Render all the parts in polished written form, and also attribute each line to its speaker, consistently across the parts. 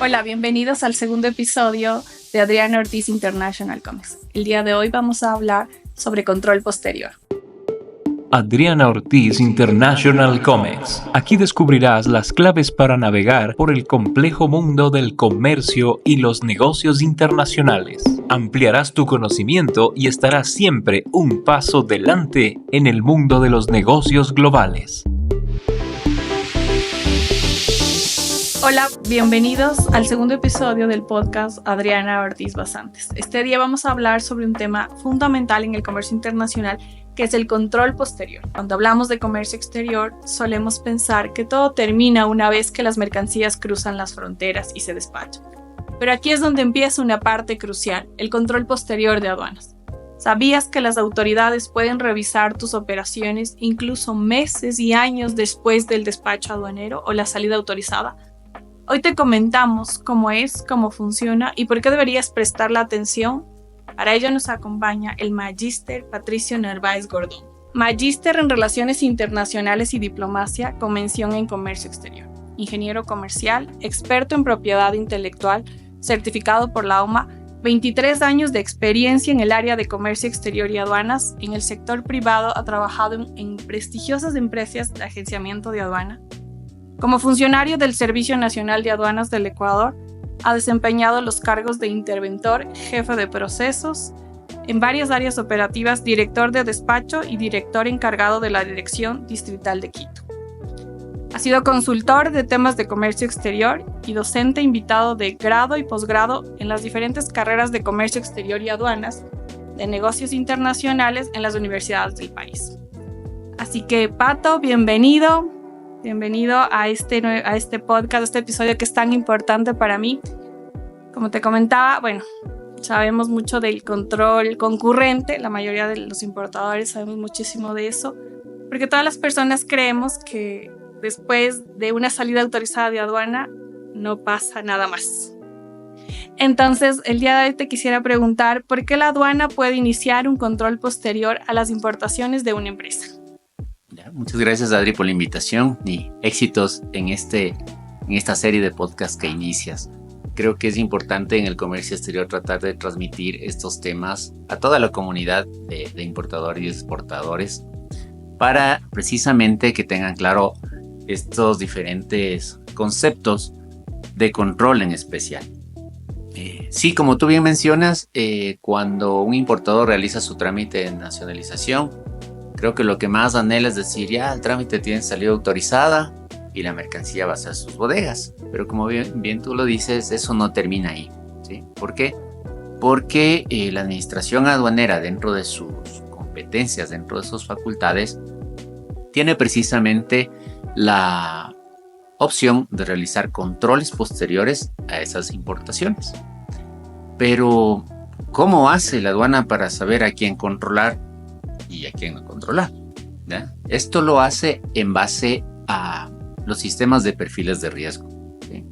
Speaker 1: Hola, bienvenidos al segundo episodio de Adriana Ortiz International Comics. El día de hoy vamos a hablar sobre control posterior.
Speaker 2: Adriana Ortiz International Comics. Aquí descubrirás las claves para navegar por el complejo mundo del comercio y los negocios internacionales. Ampliarás tu conocimiento y estarás siempre un paso delante en el mundo de los negocios globales.
Speaker 1: Hola, bienvenidos al segundo episodio del podcast Adriana Ortiz Basantes. Este día vamos a hablar sobre un tema fundamental en el comercio internacional, que es el control posterior. Cuando hablamos de comercio exterior, solemos pensar que todo termina una vez que las mercancías cruzan las fronteras y se despachan. Pero aquí es donde empieza una parte crucial, el control posterior de aduanas. ¿Sabías que las autoridades pueden revisar tus operaciones incluso meses y años después del despacho aduanero o la salida autorizada? Hoy te comentamos cómo es, cómo funciona y por qué deberías prestarle atención. Para ello nos acompaña el Magíster Patricio Narváez Gordón. Magíster en Relaciones Internacionales y Diplomacia con mención en Comercio Exterior. Ingeniero comercial, experto en propiedad intelectual, certificado por la OMA, 23 años de experiencia en el área de comercio exterior y aduanas. En el sector privado ha trabajado en prestigiosas empresas de agenciamiento de aduana. Como funcionario del Servicio Nacional de Aduanas del Ecuador, ha desempeñado los cargos de interventor, jefe de procesos, en varias áreas operativas, director de despacho y director encargado de la Dirección Distrital de Quito. Ha sido consultor de temas de comercio exterior y docente invitado de grado y posgrado en las diferentes carreras de comercio exterior y aduanas de negocios internacionales en las universidades del país. Así que, Pato, bienvenido a este podcast, a este episodio que es tan importante para mí. Como te comentaba, sabemos mucho del control concurrente, la mayoría de los importadores sabemos muchísimo de eso, porque todas las personas creemos que después de una salida autorizada de aduana no pasa nada más. Entonces, el día de hoy te quisiera preguntar, ¿por qué la aduana puede iniciar un control posterior a las importaciones de una empresa?
Speaker 3: Muchas gracias, Adri, por la invitación y éxitos en esta serie de podcasts que inicias. Creo que es importante en el comercio exterior tratar de transmitir estos temas a toda la comunidad de importadores y exportadores para precisamente que tengan claro estos diferentes conceptos de control en especial. Sí, como tú bien mencionas, cuando un importador realiza su trámite de nacionalización, creo que lo que más anhela es decir, ya el trámite tiene salida autorizada y la mercancía va a ser sus bodegas. Pero como bien tú lo dices, eso no termina ahí, ¿sí? ¿Por qué? Porque la administración aduanera, dentro de sus competencias, dentro de sus facultades, tiene precisamente la opción de realizar controles posteriores a esas importaciones. Pero, ¿cómo hace la aduana para saber a quién controlar y a quién no controlar? ¿Ya? Esto lo hace en base a los sistemas de perfiles de riesgo, ¿sí?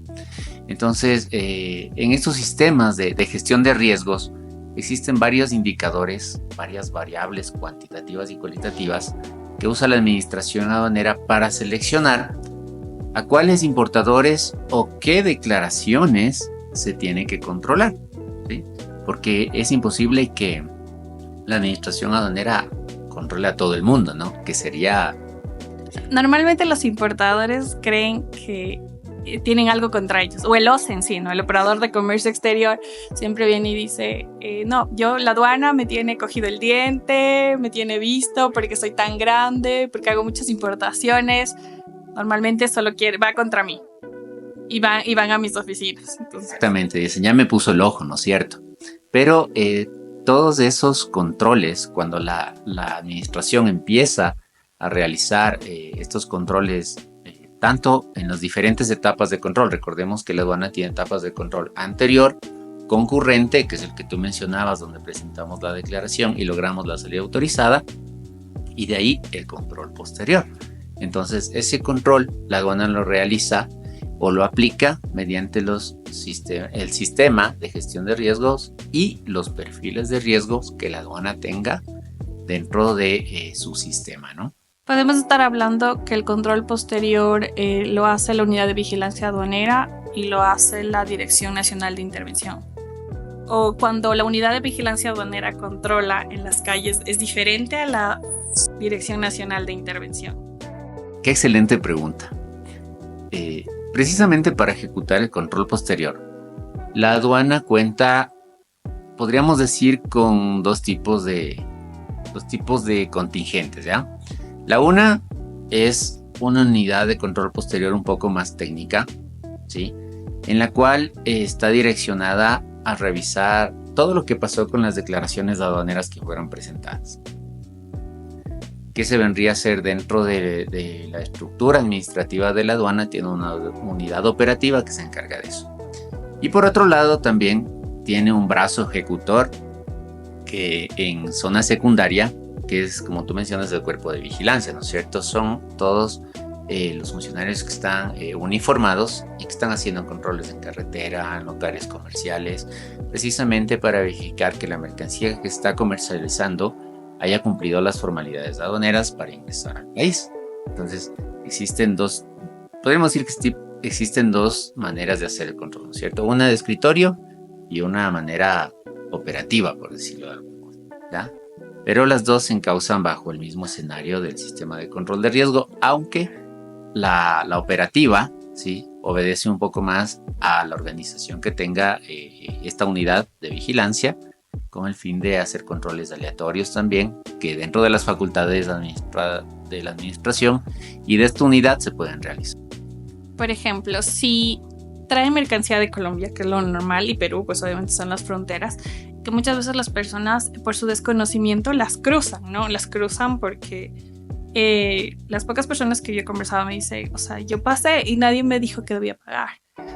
Speaker 3: Entonces, en estos sistemas de gestión de riesgos existen varios indicadores, varias variables cuantitativas y cualitativas que usa la administración aduanera para seleccionar a cuáles importadores o qué declaraciones se tiene que controlar, ¿sí? Porque es imposible que la administración aduanera controle a todo el mundo, ¿no? Que sería...
Speaker 1: Normalmente los importadores creen que tienen algo contra ellos, o el OCE en sí, ¿no? El operador de comercio exterior siempre viene y dice, no, la aduana me tiene cogido el diente, me tiene visto porque soy tan grande, porque hago muchas importaciones, normalmente solo va contra mí, y van a mis oficinas. Entonces...
Speaker 3: Exactamente, dicen, ya me puso el ojo, ¿no es cierto? Pero todos esos controles, cuando la administración empieza a realizar estos controles, tanto en las diferentes etapas de control, recordemos que la aduana tiene etapas de control anterior, concurrente, que es el que tú mencionabas, donde presentamos la declaración y logramos la salida autorizada, y de ahí el control posterior. Entonces, ese control la aduana lo realiza o lo aplica mediante el sistema de gestión de riesgos y los perfiles de riesgos que la aduana tenga dentro de su sistema, ¿no?
Speaker 1: Podemos estar hablando que el control posterior lo hace la unidad de vigilancia aduanera y lo hace la Dirección Nacional de Intervención. O cuando la Unidad de Vigilancia Aduanera controla en las calles, ¿es diferente a la Dirección Nacional de Intervención?
Speaker 3: Qué excelente pregunta. Precisamente para ejecutar el control posterior, la aduana cuenta, podríamos decir, con dos tipos de contingentes, ¿ya? La una es una unidad de control posterior un poco más técnica, ¿sí? En la cual está direccionada a revisar todo lo que pasó con las declaraciones aduaneras que fueron presentadas. Que se vendría a ser dentro de la estructura administrativa de la aduana, tiene una unidad operativa que se encarga de eso. Y por otro lado también tiene un brazo ejecutor que en zona secundaria, que es, como tú mencionas, el cuerpo de vigilancia, ¿no es cierto? Son todos los funcionarios que están uniformados y que están haciendo controles en carretera, en locales comerciales, precisamente para verificar que la mercancía que está comercializando haya cumplido las formalidades aduaneras para ingresar al país. Entonces, podríamos decir que existen dos maneras de hacer el control, ¿no es cierto? Una de escritorio y una manera operativa, por decirlo de alguna manera, ¿ya? Pero las dos se encausan bajo el mismo escenario del sistema de control de riesgo, aunque la operativa, ¿sí?, obedece un poco más a la organización que tenga esta unidad de vigilancia, con el fin de hacer controles aleatorios también, que dentro de las facultades de la administración y de esta unidad se pueden realizar.
Speaker 1: Por ejemplo, si trae mercancía de Colombia, que es lo normal, y Perú, pues obviamente son las fronteras, que muchas veces las personas, por su desconocimiento, las cruzan, ¿no? Las cruzan porque las pocas personas que yo he conversado me dicen, o sea, yo pasé y nadie me dijo que debía pagar.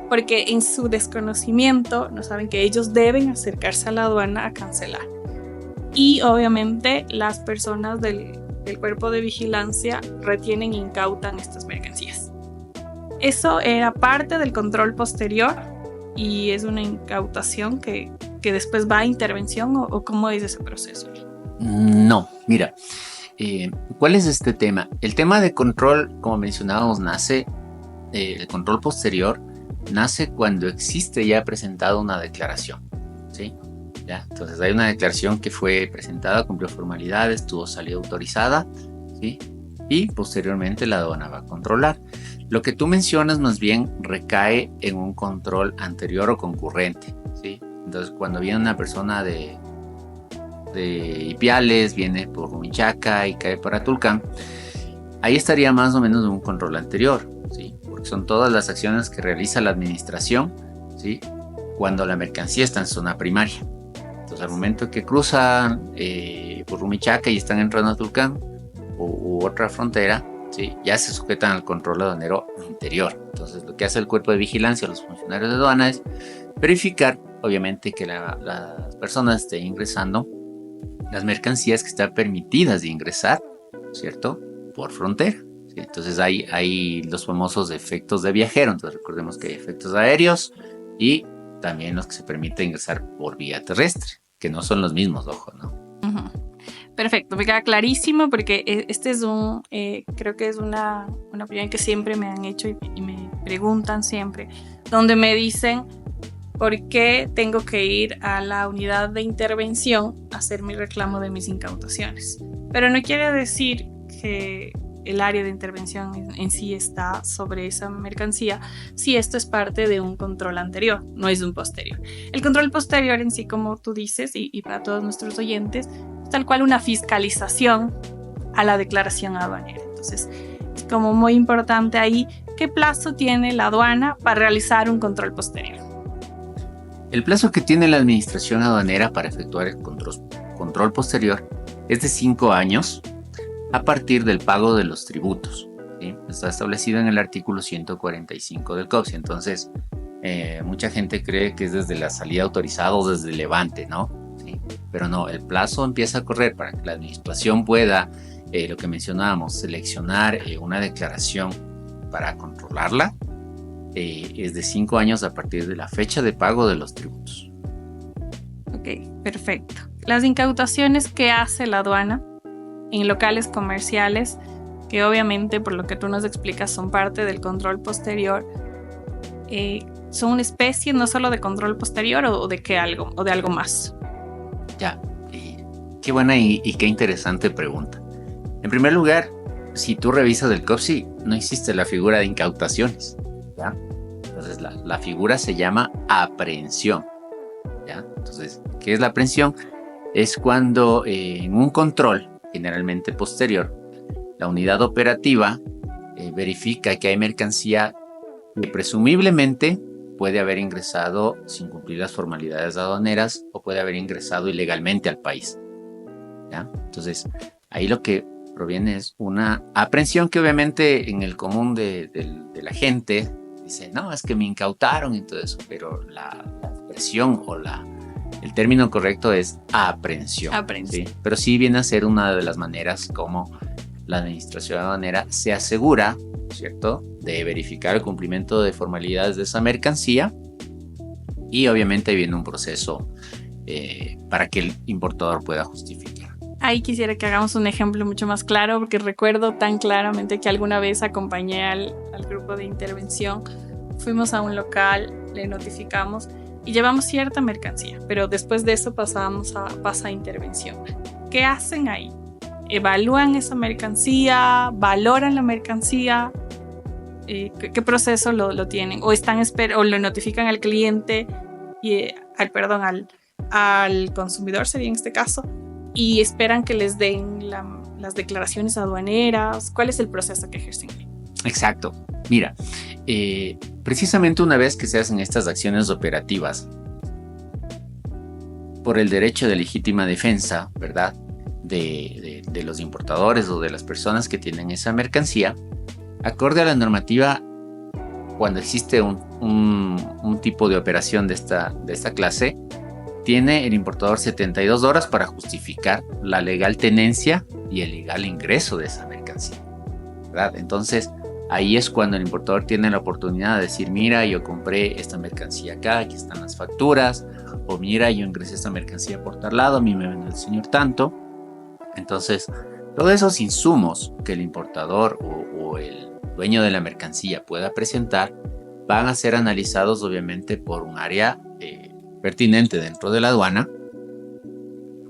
Speaker 1: Porque en su desconocimiento no saben que ellos deben acercarse a la aduana a cancelar. Y obviamente las personas del cuerpo de vigilancia retienen e incautan estas mercancías. Eso era parte del control posterior y es una incautación que después va a intervención, o ¿cómo es ese proceso?
Speaker 3: No, mira, ¿cuál es este tema? El tema de control, como mencionábamos, el control posterior nace cuando existe ya presentada una declaración, ¿sí? ¿Ya? Entonces hay una declaración que fue presentada, cumplió formalidades, tuvo salida autorizada, ¿sí? Y posteriormente la aduana va a controlar. Lo que tú mencionas más bien recae en un control anterior o concurrente, ¿sí? Entonces cuando viene una persona de Ipiales, viene por Humichaca y cae para Tulcán, ahí estaría más o menos un control anterior, ¿sí? Porque son todas las acciones que realiza la administración, ¿sí?, cuando la mercancía está en zona primaria. Entonces al momento que cruzan por Humichaca y están entrando a Tulcán u otra frontera, ¿sí?, ya se sujetan al control aduanero interior. Entonces lo que hace el cuerpo de vigilancia, los funcionarios de aduana, es verificar, obviamente, que las personas estén ingresando las mercancías que están permitidas de ingresar, ¿cierto?, por frontera, ¿sí? Entonces hay los famosos efectos de viajero. Entonces recordemos que hay efectos aéreos y también los que se permite ingresar por vía terrestre, que no son los mismos, ojo, ¿no?
Speaker 1: Uh-huh. Perfecto, me queda clarísimo, porque este es creo que es una opinión que siempre me han hecho y me preguntan siempre, donde me dicen por qué tengo que ir a la unidad de intervención a hacer mi reclamo de mis incautaciones. Pero no quiere decir que el área de intervención en sí está sobre esa mercancía si esto es parte de un control anterior, no es un posterior. El control posterior en sí, como tú dices, y para todos nuestros oyentes, es tal cual una fiscalización a la declaración aduanera. Entonces, es como muy importante ahí qué plazo tiene la aduana para realizar un control posterior.
Speaker 3: El plazo que tiene la administración aduanera para efectuar el control posterior es de 5 años a partir del pago de los tributos, ¿sí? Está establecido en el artículo 145 del COPSI. Entonces, mucha gente cree que es desde la salida autorizada o desde el levante, ¿no? ¿Sí? Pero no, el plazo empieza a correr para que la administración pueda, lo que mencionábamos, seleccionar una declaración para controlarla. Es de 5 años a partir de la fecha de pago de los tributos.
Speaker 1: Ok, perfecto. Las incautaciones que hace la aduana en locales comerciales, que obviamente por lo que tú nos explicas son parte del control posterior, ¿Son una especie no solo de control posterior o de qué algo, o de algo más?
Speaker 3: Ya, qué buena y qué interesante pregunta. En primer lugar, si tú revisas el COPSI, no existe la figura de incautaciones, ¿ya? Entonces la figura se llama aprehensión, ¿ya? Entonces, ¿qué es la aprehensión? Es cuando en un control, generalmente posterior, la unidad operativa verifica que hay mercancía que presumiblemente puede haber ingresado sin cumplir las formalidades aduaneras o puede haber ingresado ilegalmente al país, ¿ya? Entonces, ahí lo que proviene es una aprehensión que obviamente en el común de la gente dice, no, es que me incautaron y todo eso, pero la expresión o el término correcto es aprehensión. ¿Sí? Pero sí viene a ser una de las maneras como la administración aduanera se asegura, ¿cierto?, de verificar el cumplimiento de formalidades de esa mercancía, y obviamente viene un proceso para que el importador pueda justificar.
Speaker 1: Ahí quisiera que hagamos un ejemplo mucho más claro, porque recuerdo tan claramente que alguna vez acompañé al grupo de intervención, fuimos a un local, le notificamos y llevamos cierta mercancía, pero después de eso pasa a intervención. ¿Qué hacen ahí? ¿Evalúan esa mercancía? ¿Valoran la mercancía? ¿Qué proceso lo tienen? ¿O o le notifican al cliente, al consumidor sería en este caso, y esperan que les den las declaraciones aduaneras? ¿Cuál es el proceso que ejercen?
Speaker 3: Exacto. Mira, precisamente una vez que se hacen estas acciones operativas, por el derecho de legítima defensa, ¿verdad?, de los importadores o de las personas que tienen esa mercancía, acorde a la normativa, cuando existe un tipo de operación de esta clase, tiene el importador 72 horas para justificar la legal tenencia y el legal ingreso de esa mercancía, ¿verdad? Entonces, ahí es cuando el importador tiene la oportunidad de decir, mira, yo compré esta mercancía acá, aquí están las facturas, o mira, yo ingresé esta mercancía por tal lado, a mí me vende el señor tanto. Entonces, todos esos insumos que el importador o el dueño de la mercancía pueda presentar van a ser analizados obviamente por un área pertinente dentro de la aduana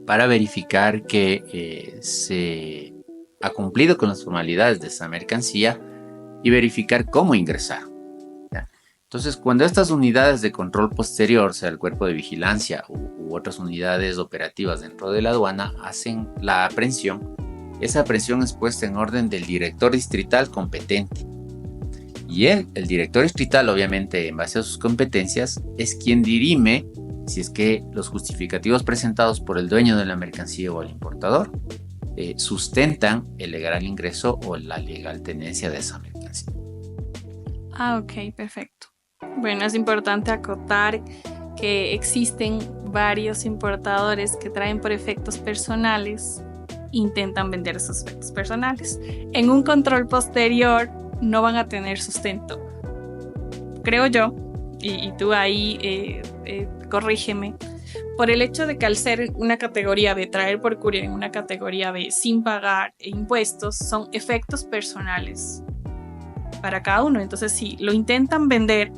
Speaker 3: para verificar que se ha cumplido con las formalidades de esa mercancía y verificar cómo ingresar, ¿ya? Entonces, cuando estas unidades de control posterior, sea el cuerpo de vigilancia u otras unidades operativas dentro de la aduana, hacen la aprehensión, esa aprehensión es puesta en orden del director distrital competente. Y el director distrital, obviamente, en base a sus competencias, es quien dirime si es que los justificativos presentados por el dueño de la mercancía o el importador sustentan el legal ingreso o la legal tenencia de esa mercancía.
Speaker 1: Ok, perfecto. Bueno, es importante acotar que existen varios importadores que traen por efectos personales, intentan vender esos efectos personales. En un control posterior no van a tener sustento, creo yo, y tú ahí corrígeme, por el hecho de que al ser una categoría B, traer por courier en una categoría B sin pagar impuestos, son efectos personales para cada uno. Entonces, si lo intentan vender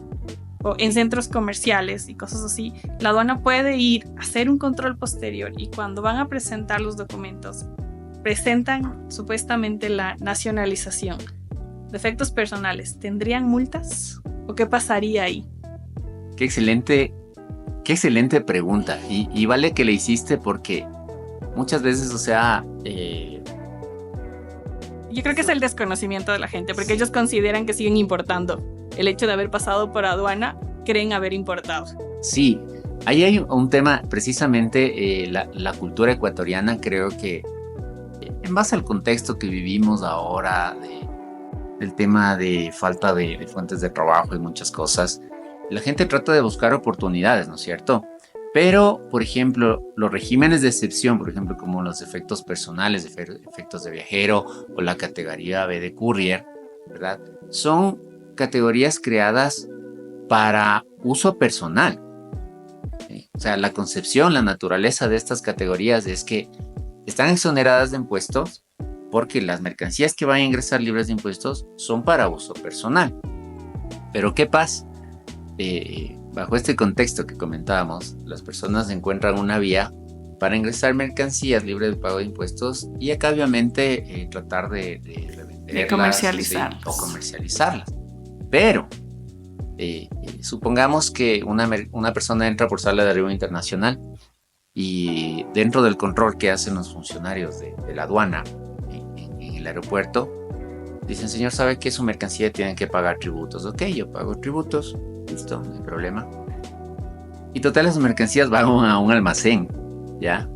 Speaker 1: en centros comerciales y cosas así, la aduana puede ir a hacer un control posterior y cuando van a presentar los documentos, presentan supuestamente la nacionalización de efectos personales. ¿Tendrían multas? ¿O qué pasaría ahí?
Speaker 3: Qué excelente pregunta. Y vale que le hiciste porque muchas veces, o sea...
Speaker 1: Yo creo que es el desconocimiento de la gente, porque ellos consideran que siguen importando. El hecho de haber pasado por aduana, creen haber importado.
Speaker 3: Sí, ahí hay un tema, precisamente la cultura ecuatoriana, creo que en base al contexto que vivimos ahora, del tema de falta de fuentes de trabajo y muchas cosas, la gente trata de buscar oportunidades, ¿no es cierto? Pero, por ejemplo, los regímenes de excepción, por ejemplo, como los efectos personales, efectos de viajero o la categoría B de courier, ¿verdad?, son categorías creadas para uso personal. ¿Sí? O sea, la concepción, la naturaleza de estas categorías es que están exoneradas de impuestos porque las mercancías que van a ingresar libres de impuestos son para uso personal. Pero ¿qué pasa? bajo este contexto que comentábamos, las personas encuentran una vía para ingresar mercancías libres de pago de impuestos y acá obviamente tratar de revenderlas,
Speaker 1: comercializarlas.
Speaker 3: ¿sí? O comercializarlas. Pero supongamos que una persona entra por sala de arribo internacional y dentro del control que hacen los funcionarios de la aduana en el aeropuerto, dicen, señor, ¿sabe que su mercancía tiene que pagar tributos? Ok, yo pago tributos, listo, no hay problema. Y total, las mercancías van a un almacén, ¿ya?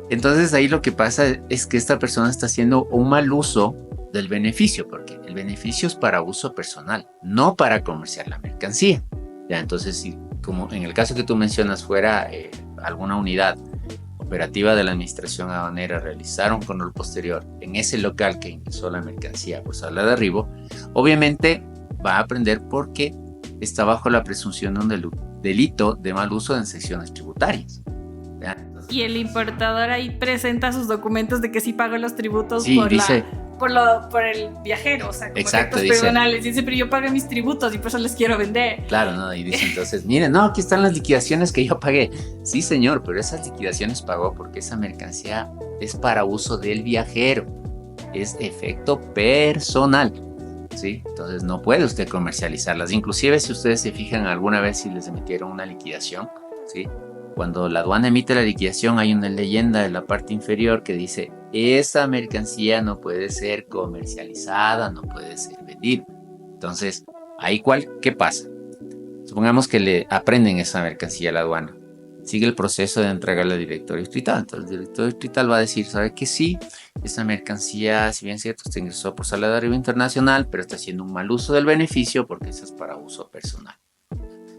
Speaker 3: Entonces ahí lo que pasa es que esta persona está haciendo un mal uso del beneficio, porque el beneficio es para uso personal, no para comerciar la mercancía, ¿ya? Entonces, si como en el caso que tú mencionas fuera alguna unidad operativa de la administración aduanera realizar un control posterior en ese local que ingresó la mercancía por sala de arribo, obviamente va a aprender porque está bajo la presunción de un delito de mal uso en secciones tributarias, ¿ya?
Speaker 1: Y el importador ahí presenta sus documentos de que sí pagó los tributos
Speaker 3: sí, dice,
Speaker 1: por el viajero, o sea, como
Speaker 3: exacto,
Speaker 1: efectos personales. Dice, pero yo pagué mis tributos y por eso les quiero vender.
Speaker 3: Claro, ¿no? Y dice entonces, miren, no, aquí están las liquidaciones que yo pagué. Sí, señor, pero esas liquidaciones pagó porque esa mercancía es para uso del viajero. Es efecto personal, ¿sí? Entonces no puede usted comercializarlas. Inclusive si ustedes se fijan alguna vez si les emitieron una liquidación, ¿sí? Cuando la aduana emite la liquidación hay una leyenda en la parte inferior que dice, esa mercancía no puede ser comercializada, no puede ser vendida. Entonces, ahí ¿qué pasa? Supongamos que le aprenden esa mercancía a la aduana. Sigue el proceso de entregarla al directorio distrital. Entonces el directorio distrital va a decir, ¿sabe que sí? Esa mercancía, si bien es cierto, usted ingresó por sala de arribo internacional, pero está haciendo un mal uso del beneficio porque eso es para uso personal.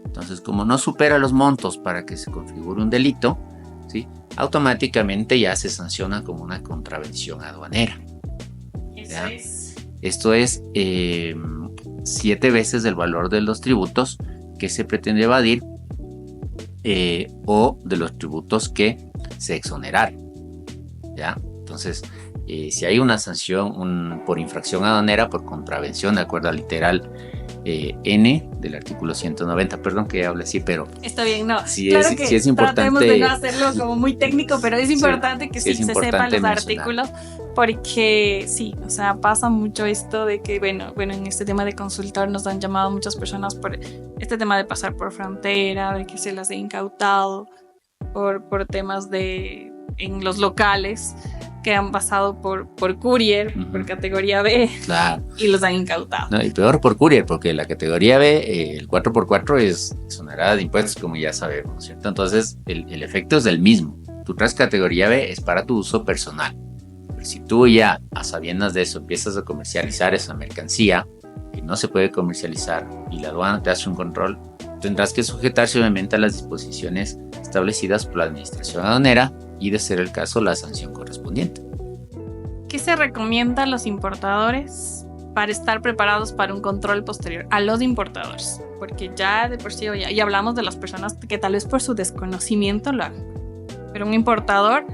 Speaker 3: Entonces, como no supera los montos para que se configure un delito, ¿sí? Automáticamente ya se sanciona como una contravención aduanera. ¿Ya? Esto es 7 veces el valor de los tributos que se pretende evadir o de los tributos que se exoneraron, ¿ya? Entonces, si hay una sanción por infracción aduanera, por contravención, de acuerdo al literal N del artículo 190, perdón que hable así, pero
Speaker 1: está bien, no,
Speaker 3: sí,
Speaker 1: claro
Speaker 3: es,
Speaker 1: que
Speaker 3: sí es importante,
Speaker 1: tratemos de no hacerlo como muy técnico, pero es importante que sí se sepan los artículos, porque sí, o sea, pasa mucho esto de que, bueno, en este tema de consultor nos han llamado muchas personas por este tema de pasar por frontera, de que se las he incautado por temas en los locales, que han pasado por courier, por categoría B,
Speaker 3: claro,
Speaker 1: y los han incautado.
Speaker 3: No, y peor por courier, porque la categoría B, el 4x4 es exonerada de impuestos, como ya sabemos, ¿cierto? Entonces, el efecto es el mismo. Tu traes categoría B es para tu uso personal. Pero si tú ya, a sabiendas de eso, empiezas a comercializar esa mercancía, que no se puede comercializar, y la aduana te hace un control, tendrás que sujetarse obviamente a las disposiciones establecidas por la administración aduanera, y de ser el caso la sanción correspondiente.
Speaker 1: ¿Qué se recomienda a los importadores para estar preparados para un control posterior? A los importadores, porque ya de por sí ya hablamos de las personas que tal vez por su desconocimiento lo hagan, pero un importador,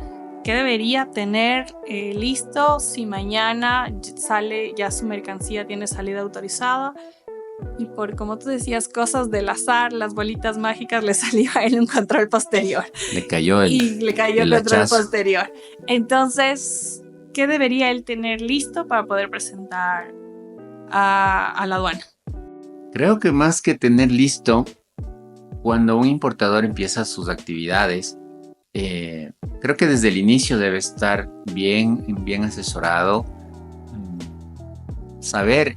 Speaker 1: ¿qué debería tener listo si mañana sale ya su mercancía, tiene salida autorizada? Y por, como tú decías, cosas del azar, las bolitas mágicas, le salió a él un control posterior.
Speaker 3: Le cayó el
Speaker 1: control posterior. Entonces, ¿qué debería él tener listo para poder presentar a la aduana?
Speaker 3: Creo que más que tener listo, cuando un importador empieza sus actividades, creo que desde el inicio debe estar bien asesorado. Saber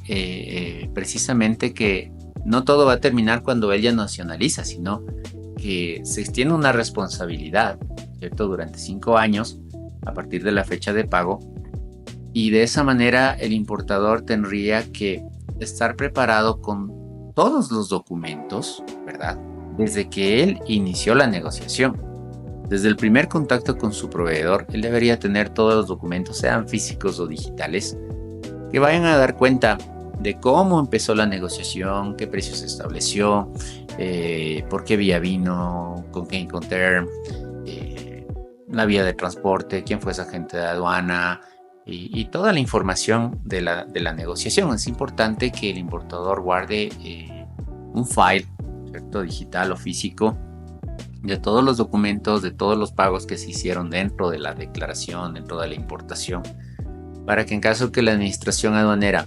Speaker 3: precisamente que no todo va a terminar cuando ella nacionaliza, sino que se extiende una responsabilidad, ¿cierto? Durante 5 años a partir de la fecha de pago, y de esa manera el importador tendría que estar preparado con todos los documentos, ¿verdad? Desde que él inició la negociación. Desde el primer contacto con su proveedor, él debería tener todos los documentos, sean físicos o digitales, que vayan a dar cuenta de cómo empezó la negociación, qué precio se estableció, por qué vía vino, con qué Incoterm, la vía de transporte, quién fue ese agente de aduana y toda la información de la negociación. Es importante que el importador guarde un file ¿cierto? Digital o físico, de todos los documentos, de todos los pagos que se hicieron dentro de la declaración, dentro de la importación, para que en caso que la administración aduanera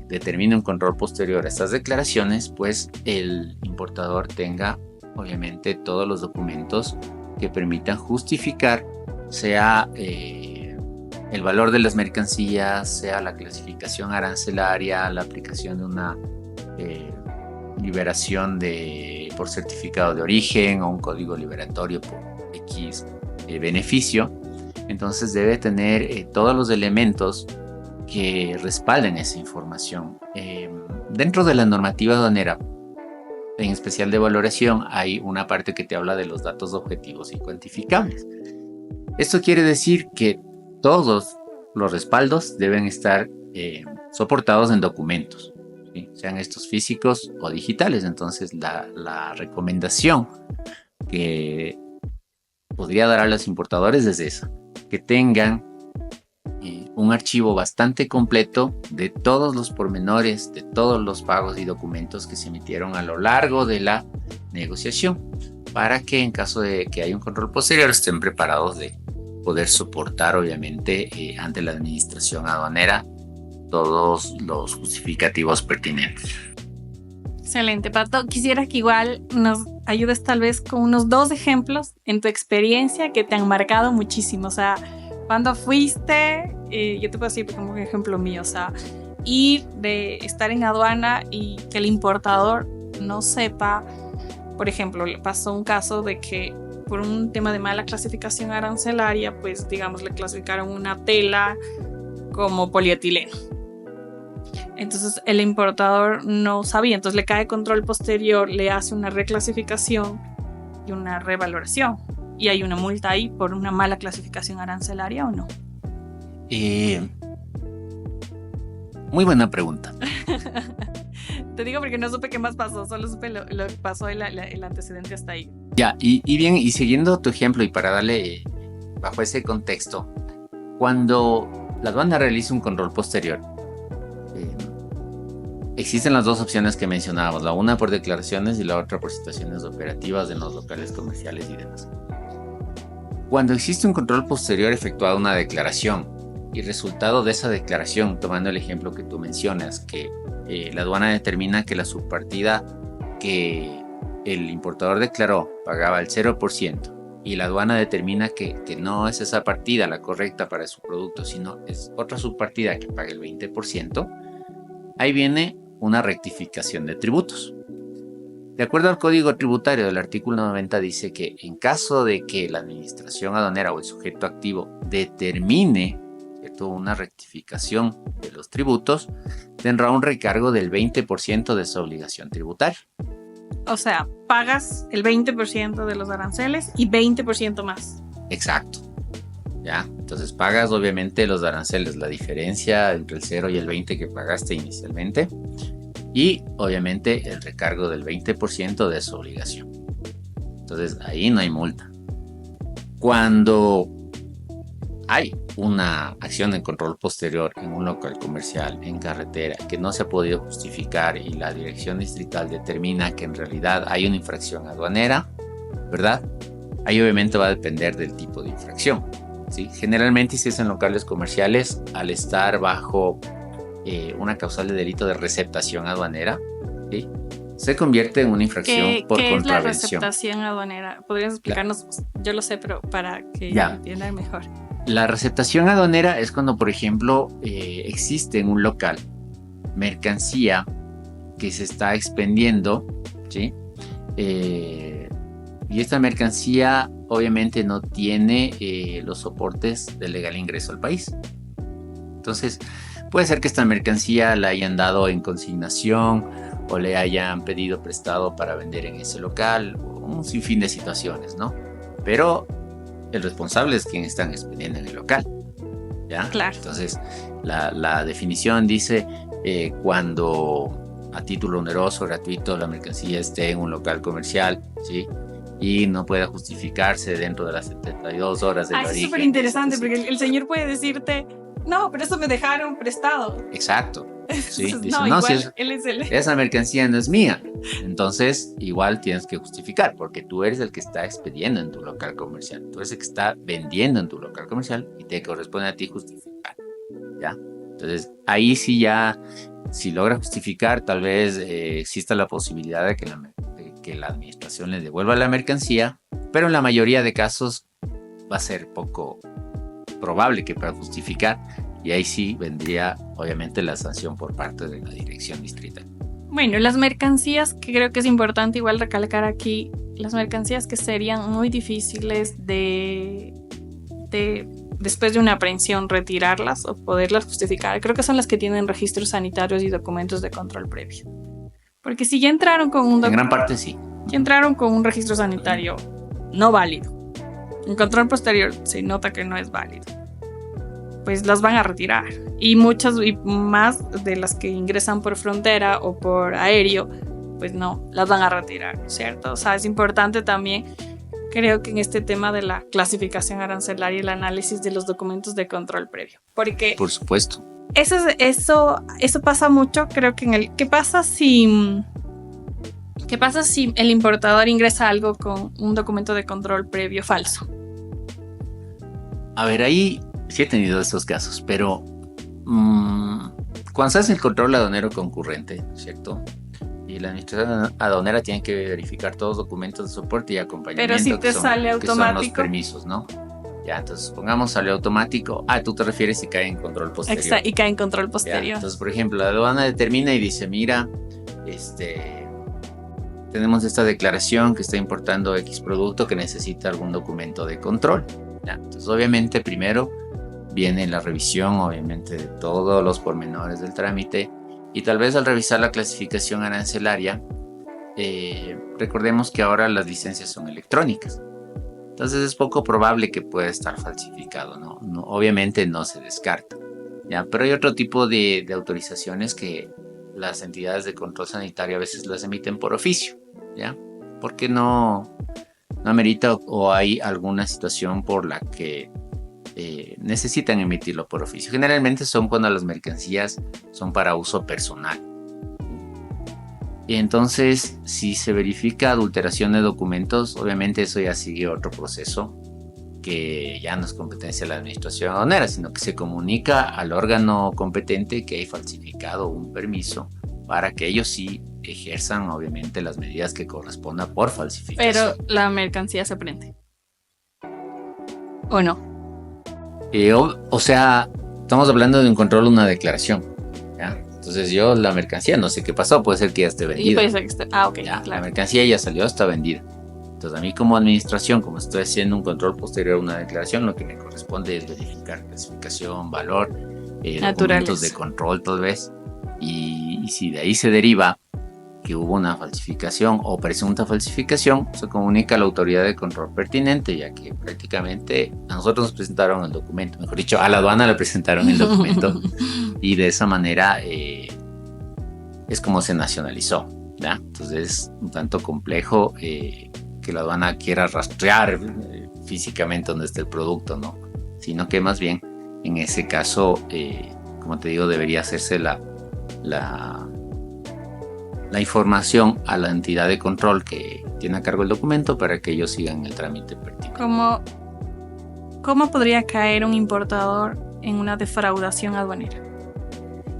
Speaker 3: determine un control posterior a estas declaraciones, pues el importador tenga obviamente todos los documentos que permitan justificar, sea el valor de las mercancías, sea la clasificación arancelaria, la aplicación de una liberación por certificado de origen o un código liberatorio por X beneficio. Entonces debe tener todos los elementos que respalden esa información. Dentro de la normativa aduanera, en especial de valoración, hay una parte que te habla de los datos objetivos y cuantificables. Esto quiere decir que todos los respaldos deben estar soportados en documentos, ¿sí? Sean estos físicos o digitales. Entonces la recomendación que podría dar a los importadores es esa, que tengan un archivo bastante completo de todos los pormenores, de todos los pagos y documentos que se emitieron a lo largo de la negociación, para que en caso de que haya un control posterior estén preparados de poder soportar obviamente ante la administración aduanera todos los justificativos pertinentes.
Speaker 1: Excelente, Pato. Quisiera que igual nos ayudes tal vez con unos 2 ejemplos en tu experiencia que te han marcado muchísimo. O sea, cuando fuiste, yo te puedo decir como un ejemplo mío, o sea, ir de estar en aduana y que el importador no sepa. Por ejemplo, le pasó un caso de que por un tema de mala clasificación arancelaria, pues digamos le clasificaron una tela como polietileno. Entonces el importador no sabía, entonces le cae control posterior, le hace una reclasificación y una revaloración. ¿Y hay una multa ahí por una mala clasificación arancelaria o no?
Speaker 3: Muy buena pregunta.
Speaker 1: Te digo porque no supe qué más pasó, solo supe lo que pasó el antecedente hasta ahí.
Speaker 3: Ya, y bien, y siguiendo tu ejemplo y para darle bajo ese contexto, cuando la aduana realiza un control posterior, existen las 2 opciones que mencionábamos, la una por declaraciones y la otra por situaciones operativas en los locales comerciales y demás. Cuando existe un control posterior efectuado una declaración y resultado de esa declaración, tomando el ejemplo que tú mencionas, que la aduana determina que la subpartida que el importador declaró pagaba el 0% y la aduana determina que no es esa partida la correcta para su producto, sino es otra subpartida que paga el 20%, ahí viene una rectificación de tributos. De acuerdo al Código Tributario del artículo 90 dice que en caso de que la administración aduanera o el sujeto activo determine una rectificación de los tributos, tendrá un recargo del 20% de su obligación tributaria.
Speaker 1: O sea, pagas el 20% de los aranceles y 20% más.
Speaker 3: Exacto. ¿Ya? Entonces pagas obviamente los aranceles, la diferencia entre el 0 y el 20 que pagaste inicialmente, y obviamente el recargo del 20% de su obligación. Entonces ahí no hay multa. Cuando hay una acción de control posterior en un local comercial, en carretera, que no se ha podido justificar y la dirección distrital determina que en realidad hay una infracción aduanera, ¿verdad? Ahí obviamente va a depender del tipo de infracción, ¿sí? Generalmente si es en locales comerciales, al estar bajo una causal de delito de receptación aduanera, ¿sí?, se convierte en una infracción por contravención. ¿Qué es la
Speaker 1: receptación aduanera? ¿Podrías explicarnos? Yo lo sé, pero para que entiendan mejor.
Speaker 3: La receptación aduanera es cuando, por ejemplo, existe en un local mercancía que se está expendiendo, ¿sí? Y esta mercancía obviamente no tiene los soportes de legal ingreso al país. Entonces, puede ser que esta mercancía la hayan dado en consignación o le hayan pedido prestado para vender en ese local, un sinfín de situaciones, ¿no? Pero el responsable es quien están expendiendo en el local, ¿ya?
Speaker 1: Claro.
Speaker 3: Entonces, la definición dice cuando a título oneroso o gratuito la mercancía esté en un local comercial, ¿sí?, y no pueda justificarse dentro de las 72 horas del origen.
Speaker 1: Es súper interesante porque el señor puede decirte, no, pero eso me dejaron prestado.
Speaker 3: Exacto. ¿sí? Dicen,
Speaker 1: no, igual, él es el...
Speaker 3: esa mercancía no es mía. Entonces, igual tienes que justificar, porque tú eres el que está expediendo en tu local comercial. Tú eres el que está vendiendo en tu local comercial y te corresponde a ti justificar, ¿ya? Entonces, ahí sí ya, si logra justificar, tal vez exista la posibilidad de que la administración le devuelva la mercancía, pero en la mayoría de casos va a ser poco probable que pueda justificar, y ahí sí vendría obviamente la sanción por parte de la dirección distrital.
Speaker 1: Bueno, las mercancías, que creo que es importante igual recalcar aquí, las mercancías que serían muy difíciles de después de una aprehensión retirarlas o poderlas justificar, creo que son las que tienen registros sanitarios y documentos de control previo. Porque si ya entraron con un
Speaker 3: en gran parte sí.
Speaker 1: Ya entraron con un registro sanitario no válido, en control posterior se nota que no es válido, pues las van a retirar. Y muchas y más de las que ingresan por frontera o por aéreo, pues no, las van a retirar, ¿cierto? O sea, es importante también, creo que en este tema de la clasificación arancelaria y el análisis de los documentos de control previo. Porque...
Speaker 3: Por supuesto.
Speaker 1: Eso pasa mucho, creo que ¿qué pasa si el importador ingresa algo con un documento de control previo falso?
Speaker 3: A ver, ahí sí he tenido estos casos, pero cuando se hace el control aduanero concurrente, ¿cierto? Y la administración aduanera tiene que verificar todos los documentos de soporte y acompañamiento.
Speaker 1: Pero si te sale automático.
Speaker 3: Que son los permisos, ¿no? Ya, entonces pongamos sale automático. Tú te refieres si cae en control posterior.
Speaker 1: Exacto, y cae en control posterior.
Speaker 3: Ya, entonces, por ejemplo, la aduana determina y dice, mira, tenemos esta declaración que está importando X producto que necesita algún documento de control. Ya, entonces, obviamente, primero viene la revisión, obviamente, de todos los pormenores del trámite, y tal vez al revisar la clasificación arancelaria, recordemos que ahora las licencias son electrónicas. Entonces es poco probable que pueda estar falsificado, ¿no? Obviamente no se descarta, ¿ya? Pero hay otro tipo de autorizaciones que las entidades de control sanitario a veces las emiten por oficio, ¿ya? Porque no amerita o hay alguna situación por la que necesitan emitirlo por oficio. Generalmente son cuando las mercancías son para uso personal. Y entonces, si se verifica adulteración de documentos, obviamente eso ya sigue otro proceso que ya no es competencia de la administración aduanera, sino que se comunica al órgano competente que hay falsificado un permiso para que ellos sí ejerzan, obviamente, las medidas que correspondan por falsificación.
Speaker 1: Pero la mercancía se prende. ¿O no?
Speaker 3: O sea, estamos hablando de un control, una declaración, ¿ya? Entonces yo la mercancía no sé qué pasó, puede ser que ya esté vendida.
Speaker 1: Y puede ser que esté... ok,
Speaker 3: ya,
Speaker 1: claro.
Speaker 3: La mercancía ya salió, está vendida. Entonces a mí como administración, como estoy haciendo un control posterior a una declaración, lo que me corresponde es verificar clasificación, valor, documentos de control tal vez. Y si de ahí se deriva que hubo una falsificación o presunta falsificación, se comunica a la autoridad de control pertinente, ya que prácticamente a nosotros nos presentaron el documento, mejor dicho, a la aduana le presentaron el documento y de esa manera es como se nacionalizó, ¿ya? Entonces es un tanto complejo que la aduana quiera rastrear físicamente dónde está el producto, ¿no? Sino que más bien en ese caso, como te digo, debería hacerse la información a la entidad de control que tiene a cargo el documento para que ellos sigan el trámite pertinente.
Speaker 1: ¿Cómo podría caer un importador en una defraudación aduanera?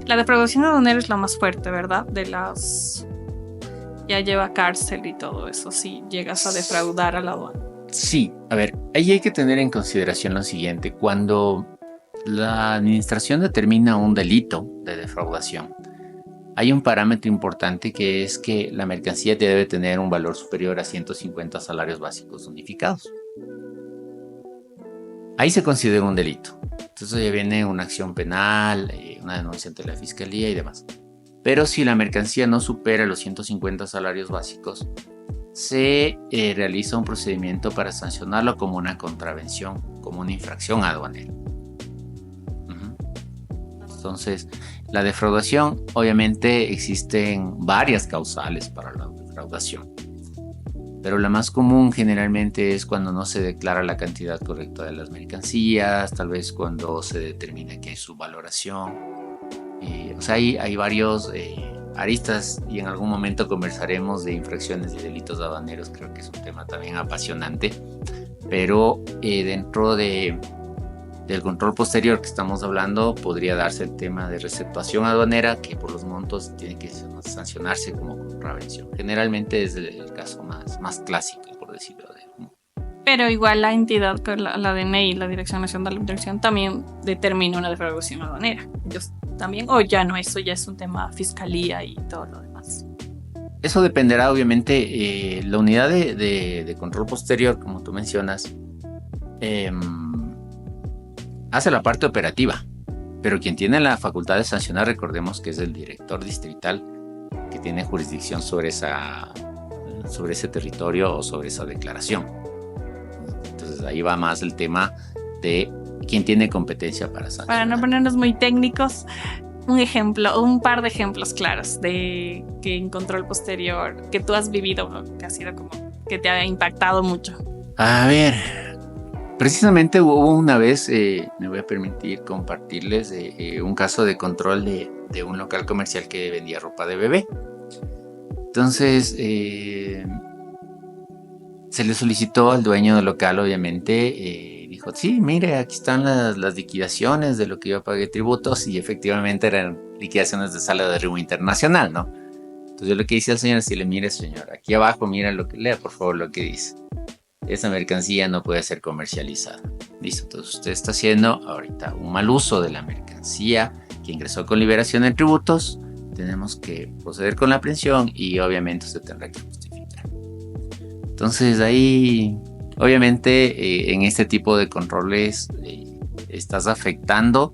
Speaker 1: La defraudación aduanera es la más fuerte, ¿verdad? Ya lleva cárcel y todo eso, si llegas a defraudar a la aduana.
Speaker 3: Sí, a ver, ahí hay que tener en consideración lo siguiente. Cuando la administración determina un delito de defraudación, hay un parámetro importante que es que la mercancía debe tener un valor superior a 150 salarios básicos unificados. Ahí se considera un delito. Entonces ya viene una acción penal, una denuncia ante la fiscalía y demás. Pero si la mercancía no supera los 150 salarios básicos, se realiza un procedimiento para sancionarlo como una contravención, como una infracción aduanera. Entonces, la defraudación, obviamente existen varias causales para la defraudación, pero la más común generalmente es cuando no se declara la cantidad correcta de las mercancías, tal vez cuando se determina que hay subvaloración, O sea, hay varios aristas y en algún momento conversaremos de infracciones y delitos aduaneros. Creo que es un tema también apasionante, pero dentro del control posterior que estamos hablando podría darse el tema de receptuación aduanera, que por los montos tiene que sancionarse como contravención. Generalmente es el caso más clásico, por decirlo de algún modo.
Speaker 1: Pero igual la entidad, la DNI, la Dirección Nacional de Inversión, también determina una defraudación aduanera. Ellos también, o ya no, eso ya es un tema fiscalía y todo lo demás.
Speaker 3: Eso dependerá, obviamente. La unidad de control posterior, como tú mencionas, hace la parte operativa, pero quien tiene la facultad de sancionar, recordemos que es el director distrital, que tiene jurisdicción sobre ese territorio o sobre esa declaración. Entonces ahí va más el tema de quién tiene competencia para sancionar.
Speaker 1: Para no ponernos muy técnicos, un par de ejemplos claros de que en control posterior que tú has vivido, que ha sido como que te ha impactado mucho.
Speaker 3: A ver, precisamente hubo una vez, me voy a permitir compartirles un caso de control de un local comercial que vendía ropa de bebé. Entonces se le solicitó al dueño del local, obviamente, dijo, sí, mire, aquí están las liquidaciones de lo que yo pagué tributos, y efectivamente eran liquidaciones de sala de derrumbe internacional, ¿no? Entonces yo lo que hice al señor es decirle, mire señor, aquí abajo, mira lea por favor lo que dice. Esa mercancía no puede ser comercializada. Listo, entonces usted está haciendo ahorita un mal uso de la mercancía que ingresó con liberación de tributos. Tenemos que proceder con la aprehensión y obviamente usted tendrá que justificar. Entonces ahí, obviamente, en este tipo de controles estás afectando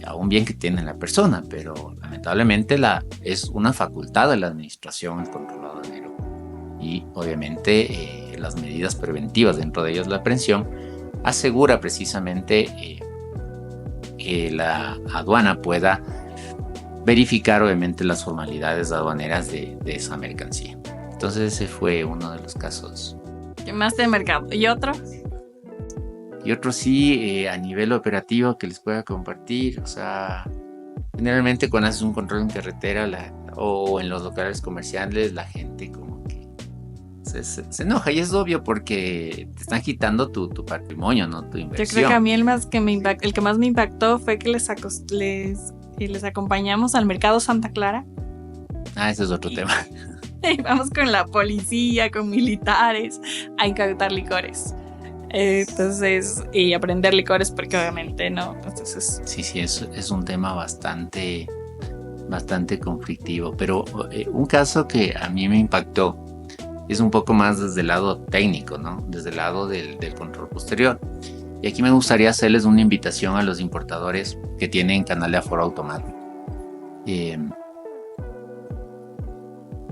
Speaker 3: a un bien que tiene la persona, pero lamentablemente es una facultad de la administración el control aduanero. Y obviamente las medidas preventivas, dentro de ellas la aprehensión, asegura precisamente que la aduana pueda verificar obviamente las formalidades aduaneras de esa mercancía. Entonces ese fue uno de los casos.
Speaker 1: ¿Qué más de mercado? ¿Y otro?
Speaker 3: Y otro sí, a nivel operativo que les pueda compartir. O sea, generalmente cuando haces un control en carretera o en los locales comerciales, la gente como que se enoja, y es obvio porque te están quitando tu patrimonio, ¿no? Tu inversión.
Speaker 1: Yo creo que a mí el que más me impactó fue que les acompañamos al mercado Santa Clara.
Speaker 3: Ese es otro tema.
Speaker 1: Y vamos con la policía, con militares, a incautar licores. Entonces, y aprender licores porque obviamente no. Entonces,
Speaker 3: sí, es un tema bastante conflictivo. Pero un caso que a mí me impactó es un poco más desde el lado técnico, ¿no? Desde el lado del control posterior. Y aquí me gustaría hacerles una invitación a los importadores que tienen canal de aforo automático.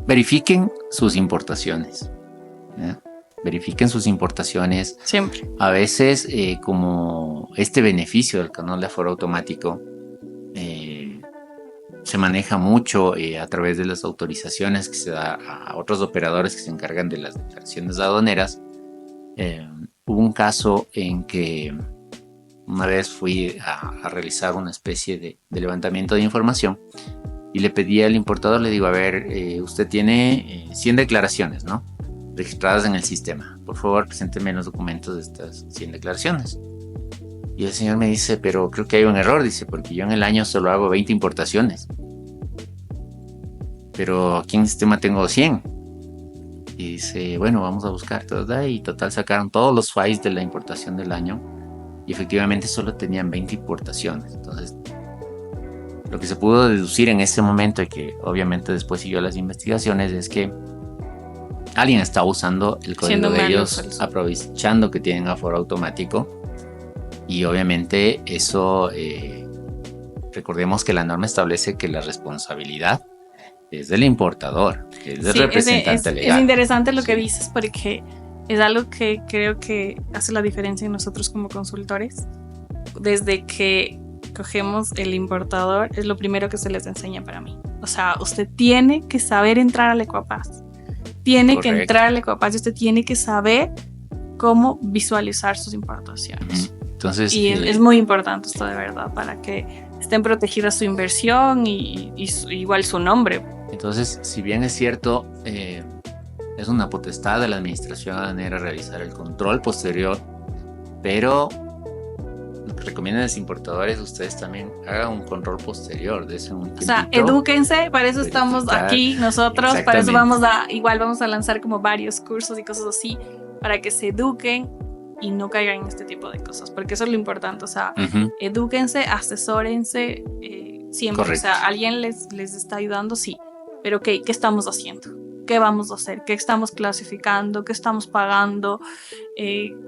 Speaker 3: Verifiquen sus importaciones. Verifiquen sus importaciones.
Speaker 1: Siempre.
Speaker 3: A veces, como este beneficio del canal de aforo automático se maneja mucho a través de las autorizaciones que se da a otros operadores que se encargan de las declaraciones aduaneras. Hubo un caso en que una vez fui a realizar una especie de levantamiento de información y le pedí al importador, le digo, a ver, usted tiene 100 declaraciones, ¿no?, registradas en el sistema. Por favor, presénteme los documentos de estas 100 declaraciones. Y el señor me dice, pero creo que hay un error, dice, porque yo en el año solo hago 20 importaciones. Pero aquí en el sistema tengo 100. Y dice, bueno, vamos a buscar todo. Y total sacaron todos los files de la importación del año. Y efectivamente solo tenían 20 importaciones. Entonces, lo que se pudo deducir en ese momento, y que obviamente después siguió las investigaciones, es que alguien está usando el código de ellos, aprovechando que tienen aforo automático. Y obviamente eso, recordemos que la norma establece que la responsabilidad es del importador, que es del representante legal.
Speaker 1: Es interesante lo que dices, porque es algo que creo que hace la diferencia en nosotros como consultores. Desde que cogemos el importador, es lo primero que se les enseña para mí. O sea, usted tiene que saber entrar al Ecuapaz. Tiene que entrar al Ecuapaz y usted tiene que saber cómo visualizar sus importaciones.
Speaker 3: Entonces,
Speaker 1: y es muy importante esto, de verdad, para que estén protegidas su inversión y igual su nombre.
Speaker 3: Entonces, si bien es cierto, es una potestad de la administración aduanera realizar el control posterior, pero lo que recomiendan los importadores, ustedes también hagan un control posterior, de ese un tiempito.
Speaker 1: O sea, edúquense, para eso estamos aquí nosotros, para eso vamos a lanzar como varios cursos y cosas así, para que se eduquen y no caigan en este tipo de cosas, porque eso es lo importante, o sea, edúquense, asesórense, siempre. Correcto. O sea, alguien les está ayudando, sí, pero ¿qué estamos haciendo? ¿Qué vamos a hacer? ¿Qué estamos clasificando? ¿Qué estamos pagando?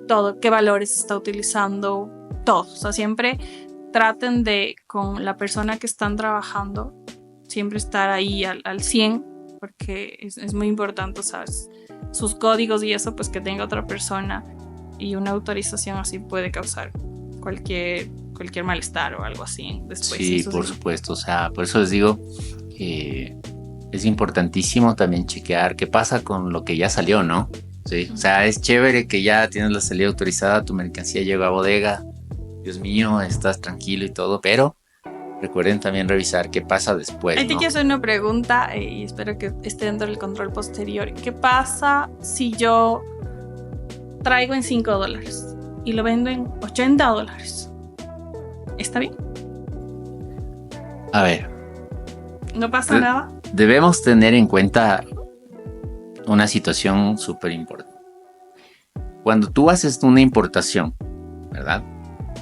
Speaker 1: Todo, ¿qué valores se está utilizando? Todo, o sea, siempre traten de, con la persona que están trabajando, siempre estar ahí al 100, porque es muy importante, ¿sabes? Sus códigos y eso, pues que tenga otra persona, y una autorización así puede causar cualquier malestar o algo así después.
Speaker 3: Sí, por supuesto, o sea, por eso les digo que es importantísimo también chequear qué pasa con lo que ya salió, ¿no? Sí, o sea, es chévere que ya tienes la salida autorizada, tu mercancía llega a bodega, Dios mío, estás tranquilo y todo, pero recuerden también revisar qué pasa después.
Speaker 1: Ahí te quiero hacer una pregunta y espero que esté dentro del control posterior. ¿Qué pasa si yo traigo en $5 y lo vendo en $80? ¿Está bien?
Speaker 3: A ver.
Speaker 1: ¿No pasa nada?
Speaker 3: Debemos tener en cuenta una situación súper importante. Cuando tú haces una importación, ¿verdad?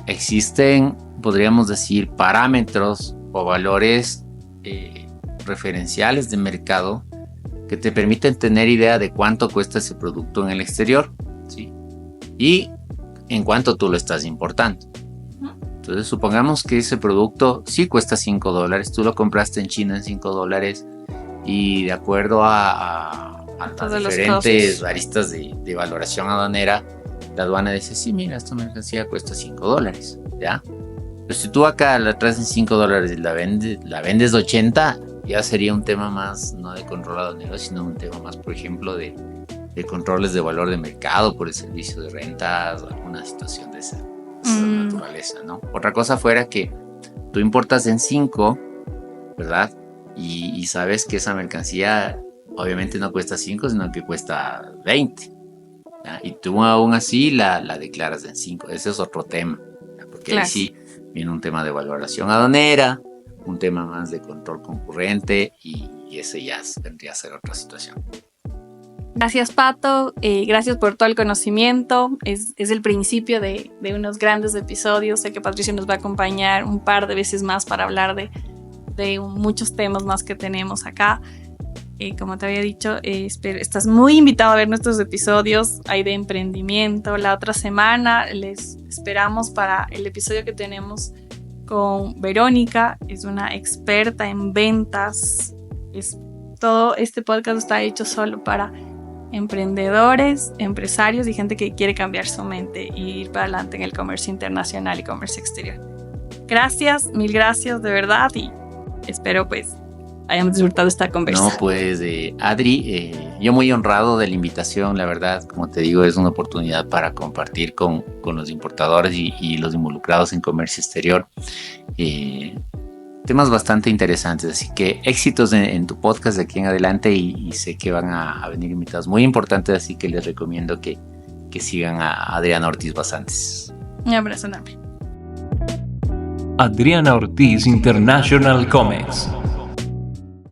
Speaker 3: Existen, podríamos decir, parámetros o valores referenciales de mercado que te permiten tener idea de cuánto cuesta ese producto en el exterior, ¿sí? Y en cuánto tú lo estás importando. Entonces, supongamos que ese producto sí cuesta $5, tú lo compraste en China en $5 y de acuerdo a las diferentes aristas de valoración aduanera, la aduana dice, sí, mira, esta mercancía cuesta $5, ¿ya? Pero si tú acá la traes en $5 y la vendes 80, ya sería un tema más, no de control aduanero, sino un tema más, por ejemplo, de controles de valor de mercado por el servicio de rentas o alguna situación de esa naturaleza, ¿no? Otra cosa fuera que tú importas en 5, ¿verdad? Y sabes que esa mercancía obviamente no cuesta 5, sino que cuesta 20. ¿Ya? Y tú aún así la declaras en 5. Ese es otro tema, ¿ya? Porque claro, ahí sí viene un tema de valoración aduanera, un tema más de control concurrente y ese ya vendría a ser otra situación.
Speaker 1: Gracias, Pato. Gracias por todo el conocimiento. Es el principio de unos grandes episodios. Sé que Patricio nos va a acompañar un par de veces más para hablar de muchos temas más que tenemos acá. Como te había dicho, estás muy invitado a ver nuestros episodios. Hay de emprendimiento. La otra semana les esperamos para el episodio que tenemos con Verónica. Es una experta en ventas. Todo este podcast está hecho solo para emprendedores, empresarios y gente que quiere cambiar su mente y ir para adelante en el comercio internacional y comercio exterior. Gracias, mil gracias de verdad y espero pues hayamos disfrutado esta conversación.
Speaker 3: No, pues Adri, yo muy honrado de la invitación, la verdad, como te digo, es una oportunidad para compartir con los importadores y los involucrados en comercio exterior. Temas bastante interesantes, así que éxitos en tu podcast de aquí en adelante y sé que van a venir invitados muy importantes, así que les recomiendo que sigan a Adriana Ortiz Basantes.
Speaker 1: Un abrazo enorme.
Speaker 2: Adriana Ortiz International Comex.